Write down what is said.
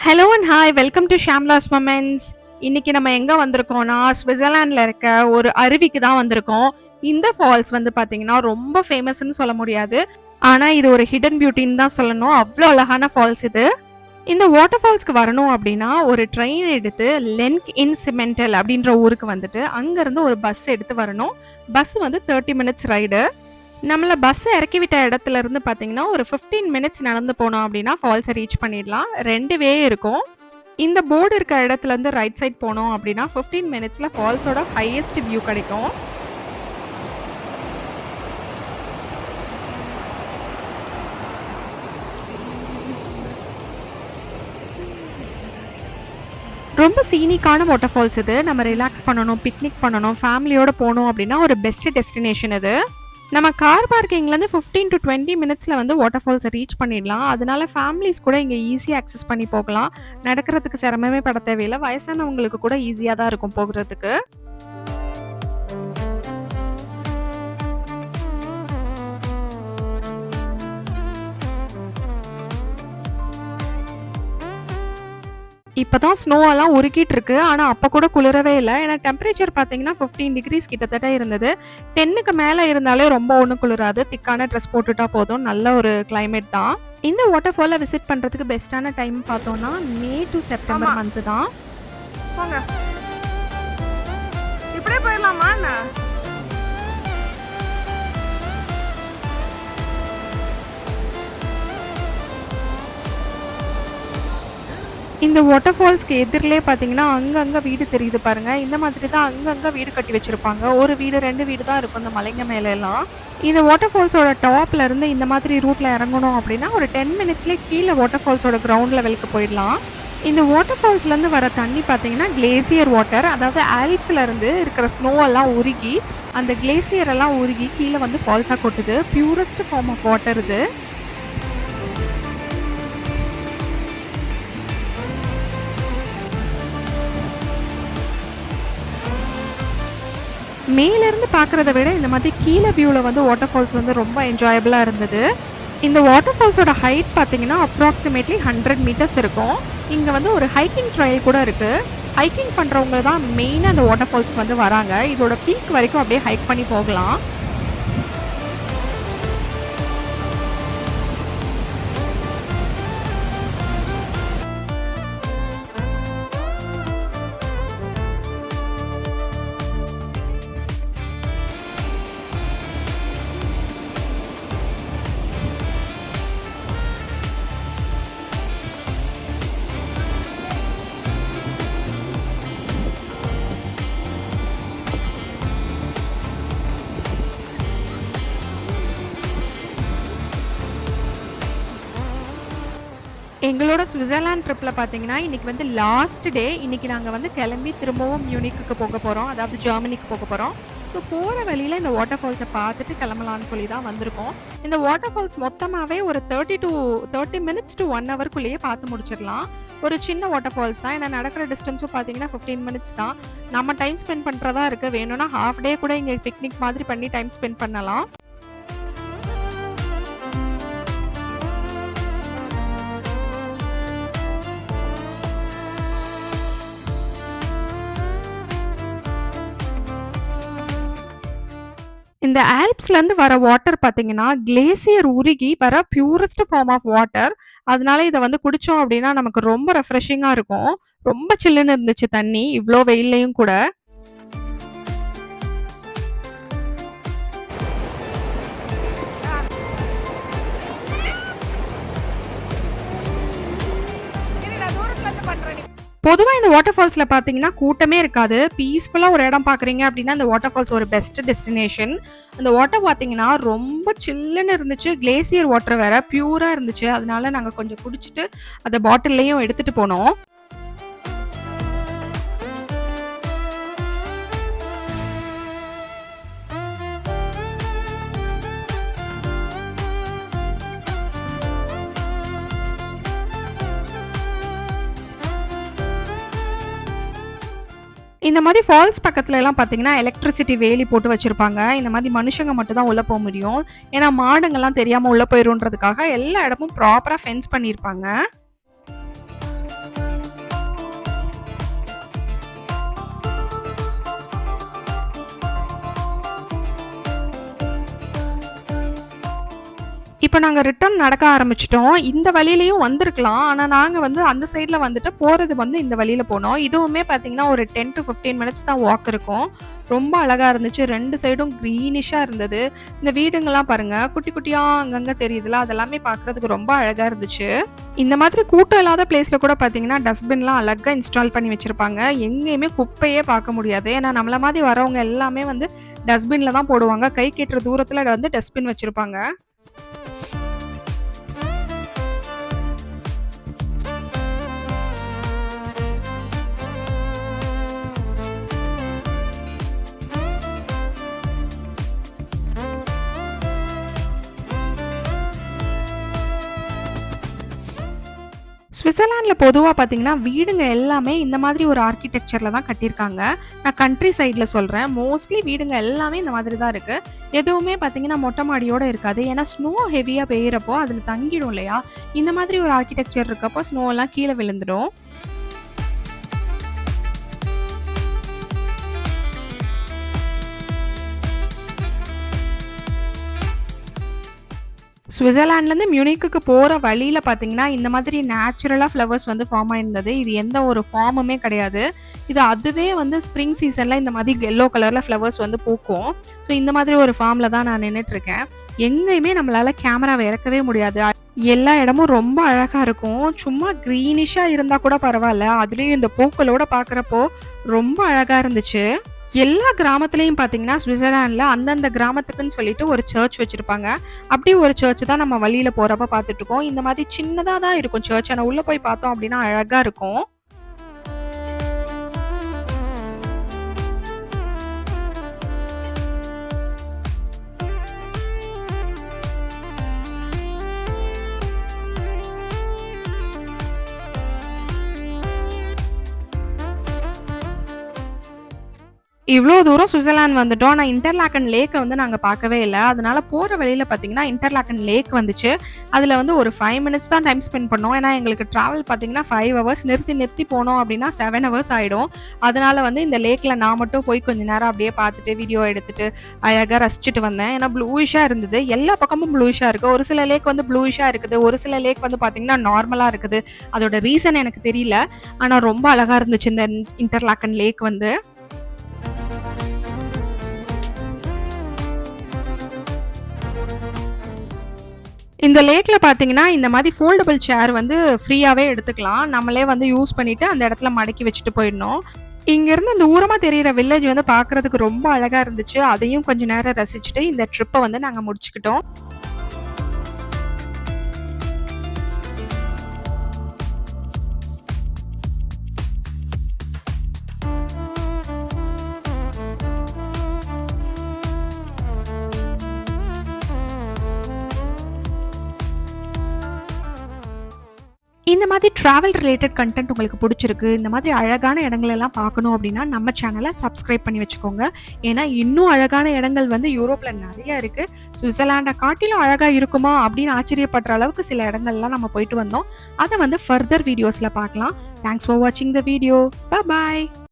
Hello and hi welcome to Shamla's moments. இன்னைக்கு நம்ம எங்க வந்திருக்கோம்னா சுவிட்சர்லாந்துல இருக்க ஒரு அருவிக்கு தான் வந்திருக்கோம். இந்த ஃபால்ஸ் வந்து பாத்தீங்கன்னா ரொம்ப ஃபேமஸ்ன்னு சொல்ல முடியாது. ஆனா இது ஒரு ஹிடன் பியூட்டின்னு தான் சொல்லணும். அவ்வளோ அழகான ஃபால்ஸ் இது. இந்த வாட்டர் ஃபால்ஸ்க்கு வரணும் அப்படின்னா ஒரு ட்ரெயின் எடுத்து லென்க் இன் சிமெண்டல் அப்படின்ற ஊருக்கு வந்துட்டு அங்கிருந்து ஒரு பஸ் எடுத்து வரணும். பஸ் வந்து 30 மினிட்ஸ் ரைடு. நம்மள பஸ் இறக்கி விட்ட இடத்துல இருந்து பார்த்தீங்கன்னா, ஒரு 15 மினிட்ஸ் நடந்து போனோம் அப்படின்னா ஃபால்ஸ ரீச் பண்ணிடலாம். 2 வே இருக்கும். இந்த போர்டு இருக்க இடத்துல இருந்து ரைட் சைட் போனோம் அப்படின்னா 15 மினிட்ஸ்ல ஃபால்ஸோட ஹையஸ்ட் வியூ கிடைக்கும். ரொம்ப சீனிக்கான வாட்டர் ஃபால்ஸ் இது. நம்ம ரிலாக்ஸ் பண்ணணும், பிக்னிக் பண்ணணும், ஃபேமிலியோட போனோம் அப்படின்னா ஒரு பெஸ்ட் டெஸ்டினேஷன் இது. நம்ம கார் பார்க்கிங்லேருந்து 15 to 20 மினிட்ஸில் வந்து வாட்டர் ஃபால்ஸை ரீச் பண்ணிடலாம். அதனால ஃபேமிலிஸ் கூட இங்கே ஈஸியாக அக்சஸ் பண்ணி போகலாம். நடக்கிறதுக்கு சிரமமே பட தேவையில்லை. வயசானவங்களுக்கு கூட ஈஸியாக தான் இருக்கும் போகிறதுக்கு. இப்பதான் ஸ்னோ எல்லாம் உருக்கிட்டு இருக்கு. ஆனா அப்ப கூட குளிரவே இல்லை. ஏன்னா டெம்பரேச்சர் பார்த்தீங்கன்னா 15 டிகிரிஸ் கிட்டத்தட்ட இருந்தது. 10க்கு மேல இருந்தாலே ரொம்ப ஒன்றும் குளிராது. திக்கான ட்ரெஸ் போட்டுட்டா போதும். நல்ல ஒரு கிளைமேட் தான். இந்த வாட்டர் ஃபாலை விசிட் பண்றதுக்கு பெஸ்டான டைம் பார்த்தோம்னா மே டு செப்டம்பர் மந்த் தான். போங்க இப்படியே போயிடலாமா என்ன? இந்த வாட்டர் ஃபால்ஸ்க்கு எதிரிலே பார்த்தீங்கன்னா அங்கங்க வீடு தெரியுது பாருங்க. இந்த மாதிரி தான் அங்கங்க வீடு கட்டி வச்சிருப்பாங்க. ஒரு வீடு 2 வீடு தான் இருக்கும் இந்த மலைங்க மேல எல்லாம். இந்த வாட்டர் ஃபால்ஸோட டாப்ல இருந்து இந்த மாதிரி ரூட்ல இறங்கணும் அப்படின்னா ஒரு 10 மினிட்ஸ்லேயே கீழே வாட்டர் ஃபால்ஸோட கிரவுண்ட் லெவலுக்கு போயிடலாம். இந்த வாட்டர் ஃபால்ஸ்லேருந்து வர தண்ணி பார்த்தீங்கன்னா கிளேசியர் வாட்டர். அதாவது ஆல்ப்ஸ்ல இருந்து இருக்கிற ஸ்னோ எல்லாம் உருகி அந்த கிளேசியர் எல்லாம் உருகி கீழே வந்து ஃபால்ஸாக கொட்டுது. பியூரஸ்ட் ஃபார்ம் ஆஃப் வாட்டர் இது. மேலேருந்து பார்க்குறத விட இந்த மாதிரி கீழே வியூவில் வந்து வாட்டர் ஃபால்ஸ் வந்து ரொம்ப என்ஜாயபிளாக இருந்தது. இந்த வாட்டர் ஃபால்ஸோட ஹைட் பார்த்தீங்கன்னா அப்ராக்சிமேட்லி 100 மீட்டர்ஸ் இருக்கும். இங்கே வந்து ஒரு ஹைக்கிங் ட்ரையல் கூட இருக்குது. ஹைக்கிங் பண்ணுறவங்க தான் மெயினாக அந்த வாட்டர் ஃபால்ஸ்க்கு வந்து வராங்க. இதோட பீக் வரைக்கும் அப்படியே ஹைக் பண்ணி போகலாம். எங்களோட சுவிட்சர்லாந்து ட்ரிப்பில் பார்த்தீங்கன்னா இன்றைக்கி வந்து லாஸ்ட் டே. இன்றைக்கி நாங்கள் வந்து கிளம்பி திரும்பவும் மியூனிக்கு போக போகிறோம். அதாவது ஜெர்மனிக்கு போக போகிறோம். ஸோ போகிற வழியில் இந்த வாட்டர் ஃபால்ஸை பார்த்துட்டு கிளம்பலான்னு சொல்லி தான் வந்திருக்கோம். இந்த வாட்டர் ஃபால்ஸ் மொத்தமாகவே ஒரு 30 மினிட்ஸ் to 1 ஹவர்க்குள்ளேயே பார்த்து முடிச்சிடலாம். ஒரு சின்ன வாட்டர் ஃபால்ஸ் தான். ஏன்னா நடக்கிற டிஸ்டன்ஸும் பார்த்தீங்கன்னா 15 மினிட்ஸ் தான். நம்ம டைம் ஸ்பெண்ட் பண்ணுறதா இருக்குது. வேணும்னா ஹாஃப் டே கூட இங்கே பிக்னிக் மாதிரி பண்ணி டைம் ஸ்பெண்ட் பண்ணலாம். இந்த ஆல்ப்ஸ்லேருந்து வர வாட்டர் பார்த்தீங்கன்னா கிளேசியர் உருகி வர பியூரஸ்ட் ஃபார்ம் ஆஃப் வாட்டர். அதனால இதை வந்து குடித்தோம் அப்படின்னா நமக்கு ரொம்ப ரெஃப்ரெஷிங்காக இருக்கும். ரொம்ப சில்லுன்னு இருந்துச்சு தண்ணி இவ்வளோ வெயில்லையும் கூட. தூரத்துல இருந்து பண்றேன். பொதுவாக இந்த வாட்டர் ஃபால்ஸில் பார்த்தீங்கன்னா கூட்டமே இருக்காது. பீஸ்ஃபுல்லாக ஒரு இடம் பார்க்குறீங்க அப்படின்னா இந்த வாட்டர் ஃபால்ஸ் ஒரு பெஸ்ட் டெஸ்டினேஷன். அந்த வாட்டர் பார்த்தீங்கன்னா ரொம்ப சில்லுன்னு இருந்துச்சு. கிளேசியர் வாட்டர் வேற பியூராக இருந்துச்சு. அதனால நாங்கள் கொஞ்சம் குடிச்சிட்டு அதை பாட்டில்லையும் எடுத்துகிட்டு போனோம். இந்த மாதிரி ஃபால்ஸ் பக்கத்துல எல்லாம் பார்த்தீங்கன்னா எலக்ட்ரிசிட்டி வேலி போட்டு வச்சிருப்பாங்க. இந்த மாதிரி மனுஷங்க மட்டும் தான் உள்ள போக முடியும். ஏன்னா மாடுங்கள்லாம் தெரியாம உள்ள போயிருன்றதுக்காக எல்லா இடமும் ப்ராப்பரா ஃபென்ஸ் பண்ணியிருப்பாங்க. இப்ப நாங்க ரிட்டர்ன் நடக்க ஆரம்பிச்சுட்டோம். இந்த வழியிலயும் வந்திருக்கலாம். ஆனா நாங்க வந்து அந்த சைட்ல வந்துட்டு போறது வந்து இந்த வழியில போனோம். இதுவுமே பார்த்தீங்கன்னா, ஒரு 10 டூ 15 மினிட்ஸ் தான் வாக் இருக்கும். ரொம்ப அழகா இருந்துச்சு. 2 சைடும் கிரீனிஷா இருந்தது. இந்த வீடுங்கலாம் பாருங்க, குட்டி குட்டியா அங்கங்க தெரியுதுல்ல, அதெல்லாமே பார்க்கறதுக்கு ரொம்ப அழகா இருந்துச்சு. இந்த மாதிரி கூட்டம் இல்லாத பிளேஸ்ல கூட பார்த்தீங்கன்னா, டஸ்ட்பின்லாம் அழகா இன்ஸ்டால் பண்ணி வச்சிருப்பாங்க. எங்கேயுமே குப்பையே பார்க்க முடியாது. ஏன்னா நம்மள மாதிரி வரவங்க எல்லாமே வந்து டஸ்ட்பின்ல தான் போடுவாங்க. கைக்கு எட்டுற தூரத்துல வந்து டஸ்ட்பின் வச்சிருப்பாங்க. ஸ்விட்சர்லாண்ட்ல பொதுவா பார்த்தீங்கன்னா, வீடுங்க எல்லாமே இந்த மாதிரி ஒரு ஆர்க்கிடெக்சர்ல தான் கட்டியிருக்காங்க. நான் கண்ட்ரி சைட்ல சொல்றேன். மோஸ்ட்லி வீடுங்க எல்லாமே இந்த மாதிரி தான் இருக்கு. எதுவுமே பார்த்தீங்கன்னா, மொட்டை மாடியோட இருக்காது. ஏன்னா ஸ்னோ ஹெவியா பெய்யறப்போ அதுல தங்கிடும் இல்லையா? இந்த மாதிரி ஒரு ஆர்க்கிடெக்சர் இருக்கப்போ ஸ்னோலாம் கீழ விழுந்துடும். ஸ்விட்சர்லாண்ட்லேருந்து மியூனிக்குக்கு போற வழியில பார்த்தீங்கன்னா, இந்த மாதிரி நேச்சுரலா ஃப்ளவர்ஸ் வந்து ஃபார்ம் ஆயிருந்தது. இது எந்த ஒரு ஃபார்முமே கிடையாது. இது அதுவே வந்து ஸ்ப்ரிங் சீசன்ல இந்த மாதிரி எல்லோ கலர்ல ஃப்ளவர்ஸ் வந்து பூக்கும். ஸோ இந்த மாதிரி ஒரு ஃபார்ம்ல தான் நான் நின்னுட்டுருக்கேன். எங்கேயுமே நம்மளால கேமராவ இறக்கவே முடியாது. எல்லா இடமும் ரொம்ப அழகா இருக்கும். சும்மா கிரீனிஷா இருந்தா கூட பரவால்ல. அதுலயும் இந்த பூக்களோட பார்க்குறப்போ ரொம்ப அழகா இருந்துச்சு. எல்லா கிராமத்துலயும் பார்த்தீங்கன்னா, ஸ்விட்சர்லாண்ட்ல அந்தந்த கிராமத்துக்குன்னு சொல்லிட்டு ஒரு சர்ச் வச்சிருப்பாங்க. அப்படி ஒரு சர்ச் தான் நம்ம வழியில போறப்ப பார்த்துட்டுருக்கோம். இந்த மாதிரி சின்னதா தான் இருக்கும் சர்ச். ஆனா உள்ள போய் பார்த்தோம் அப்படின்னா அழகா இருக்கும். இவ்ளோ தூரம் ஸ்விட்சர்லாந்து வந்துட்டோம். ஆனா இன்டர்லாக்கன் லேக்க வந்து நாங்க பார்க்கவே இல்ல. அதனால போற வழியில பார்த்தீங்கன்னா, இன்டர்லாக்கன் லேக் வந்துச்சு. அதுல வந்து ஒரு 5 மினிட்ஸ் தான் டைம் ஸ்பெண்ட் பண்ணோம். ஏன்னா எங்களுக்கு டிராவல் பார்த்தீங்கன்னா 5 ஹவர்ஸ் நிறுத்தி நிறுத்தி போனோம் அப்படின்னா 7 ஹவர்ஸ் ஆயிடும். அதனால வந்து இந்த லேக்ல நான் மட்டும் போய் கொஞ்ச நேரம் அப்படியே பார்த்துட்டு, வீடியோ எடுத்துட்டு, அழகா ரசிச்சுட்டு வந்தேன். ஏன்னா ப்ளூயிஷா இருந்தது. எல்லா பக்கமும் ப்ளூயிஷா இருக்கு. ஒரு சில லேக் வந்து ப்ளூயிஷா இருக்குது. ஒரு சில லேக் வந்து பார்த்தீங்கன்னா நார்மலா இருக்குது. அதோட ரீசன் எனக்கு தெரியல. ஆனா ரொம்ப அழகா இருந்துச்சு இந்த இன்டர்லாக்கன் லேக் வந்து. இந்த லேக்ல பார்த்தீங்கன்னா, இந்த மாரி ஃபோல்டபிள் சேர் வந்து ஃப்ரீயாவே எடுத்துக்கலாம். நம்மளே வந்து யூஸ் பண்ணிட்டு அந்த இடத்துல மடக்கி வச்சுட்டு போயிடணும். இங்கேருந்து அந்த தூரமா தெரியிற வில்லேஜ் வந்து பார்க்கறதுக்கு ரொம்ப அழகா இருந்துச்சு. அதையும் கொஞ்ச நேரம் ரசிச்சுட்டு இந்த ட்ரிப்ப வந்து நாங்க முடிச்சுக்கிட்டோம். இந்த மாதிரி டிராவல் ரிலேட்டட் கன்டென்ட் உங்களுக்கு பிடிச்சிருக்கு, இந்த மாதிரி அழகான இடங்கள் எல்லாம் பார்க்கணும் அப்படின்னா நம்ம சேனலை சப்ஸ்கிரைப் பண்ணி வச்சுக்கோங்க. ஏன்னா இன்னும் அழகான இடங்கள் வந்து யூரோப்ல நிறைய இருக்கு. ஸ்விட்சர்லாண்டை காட்டிலும் அழகா இருக்குமா அப்படின்னு ஆச்சரியப்படுற அளவுக்கு சில இடங்கள்லாம் நம்ம போயிட்டு வந்தோம். அதை வந்து ஃபர்தர் வீடியோஸ்ல பார்க்கலாம். தேங்க்ஸ் ஃபார் வாட்சிங் த வீடியோ. பாய்.